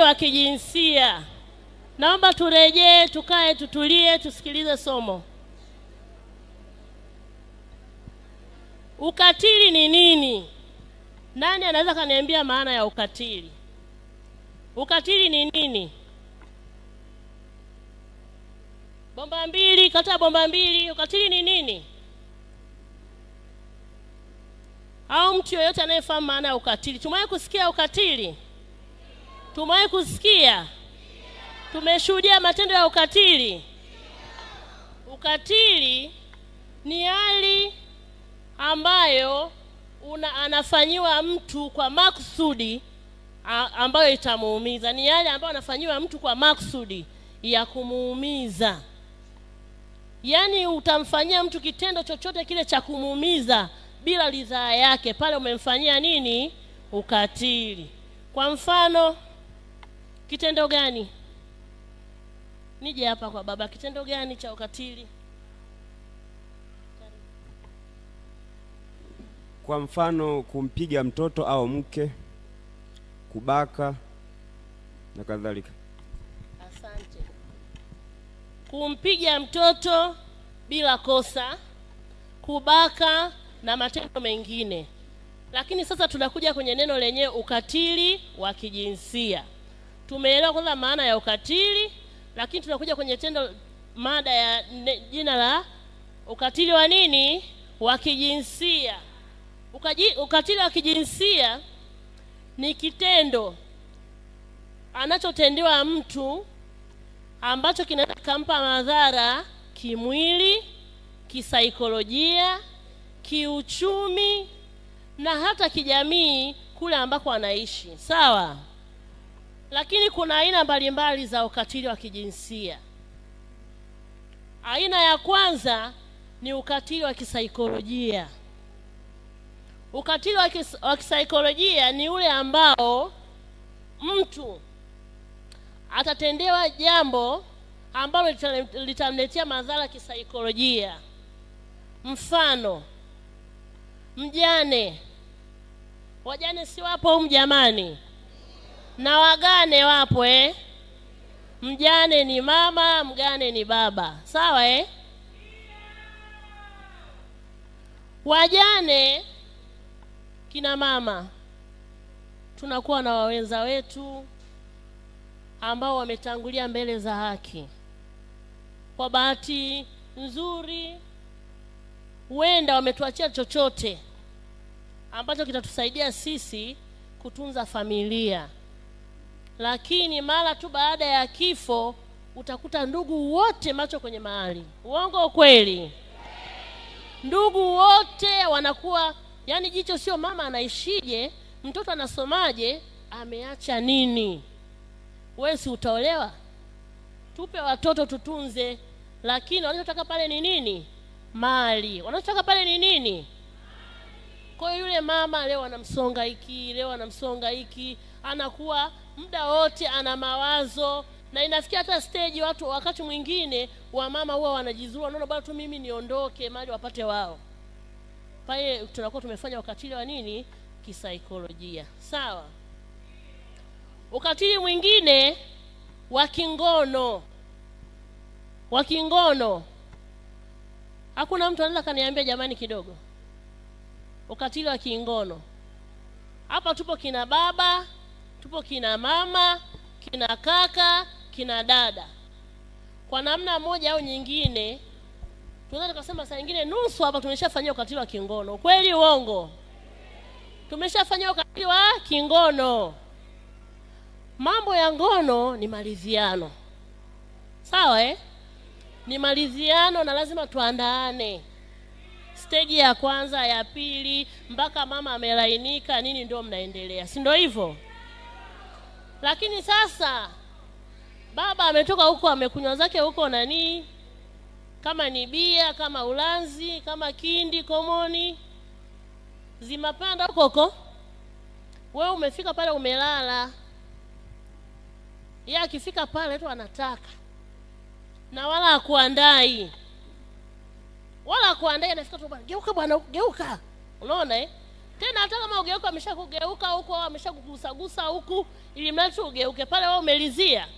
wa kijinsia. Naomba turejee, tukae, tutulie, tusikilize somo. Ukatili ni nini? Nani anaweza kaniambia maana ya ukatili? Ukatili ni nini? Bomba mbili, kata bomba mbili. Ukatili ni nini? Au mtu yoyote anayefahamu maana ya ukatili? Tumewahi kusikia ukatili? Tumewahi kusikia? Tumeshuhudia matendo ya ukatili? Ukatili ni hali ambayo anafanyiwa mtu kwa makusudi ambayo itamuumiza. Ni hali ambayo anafanyiwa mtu kwa makusudi ya kumuumiza. Yaani utamfanyia mtu kitendo chochote kile cha kumuumiza bila ridhaa yake, pale umemfanyia nini? Ukatili. Kwa mfano, kitendo gani? Nije hapa kwa baba, kitendo gani cha ukatili? Kwa mfano, kumpiga mtoto au mke, kubaka na kadhalika. Asante. Kumpiga mtoto bila kosa, kubaka na matendo mengine. Lakini sasa tunakuja kwenye neno lenyewe, ukatili wa kijinsia. Tumeelewa kwanza maana ya ukatili, lakini tunakuja kwenye tendo, mada ya jina la ukatili wa nini? Wa kijinsia. Ukatili wa kijinsia ni kitendo anachotendewa mtu ambacho kinaweza kumpa madhara kimwili, kisaikolojia, kiuchumi na hata kijamii kule ambako anaishi. Sawa? Lakini kuna aina mbalimbali za ukatili wa kijinsia. Aina ya kwanza ni ukatili wa kisaikolojia. Ukatili wa kisaikolojia ni ule ambao mtu atatendewa jambo ambalo litamletea madhara kisaikolojia. Mfano, mjane. Wajane si wapo humu jamani? Na wagane wapo Mjane ni mama, mgane ni baba. Sawa Wajane kina mama, tunakuwa na wawenza wetu ambao wametangulia mbele za haki. Kwa bahati nzuri huenda wametuachia chochote ambacho kitatusaidia sisi kutunza familia. Lakini mara tu baada ya kifo utakuta ndugu wote macho kwenye mahali. Uongo kweli? Ndugu wote wanakuwa, yani jicho sio mama anaishije, mtoto anasomaje, ameacha nini. Wewe si utaolewa? Tupe watoto tutunze. Lakini wanachotaka pale ni nini? Mali. Wanachotaka pale ni nini? Kwa yule mama leo anamsonga hiki, leo anamsonga hiki, anakuwa muda wote ana mawazo, na inafikia hata stage watu wakati mwingine wa mama huwa wanajizua, naona bado tu mimi niondoke mali wapate wao. Pale tunakuwa tumefanya ukatili wa nini? Kisaikolojia. Sawa? Ukatili mwingine wa kingono. Wa kingono. Hakuna mtu anaweza kaniambia jamani kidogo? Ukatili wa kingono. Hapa tupo kina baba, tupo kina mama, kina kaka, kina dada. Kwa namna moja au nyingine tunaweza tukasema saa nyingine nusu hapa tumeshafanyia ukatili wa kingono. Kweli uongo? Tumeshafanyia ukatili wa kingono. Mambo ya ngono ni maridhiano. Sawa Ni maridhiano na lazima tuandaane. Stage ya kwanza, ya pili, mpaka mama amelainika nini ndio mnaendelea. Si ndio hivyo? Lakini sasa baba ametoka huko amekunywa zake huko nani? Kama ni bia, kama ulanzi, kama kindi, komoni, zimapanda huko. Wewe umefika pale umelala. Yeye akifika pale tu anataka. Na wala hakuandai. Anafika tu bwana, geuka bwana, geuka. Unaona Tena hata kama ugeuka ameshakugeuka huko, ameshakugusagusa huku, ili mradi ugeuke pale wewe umelizia,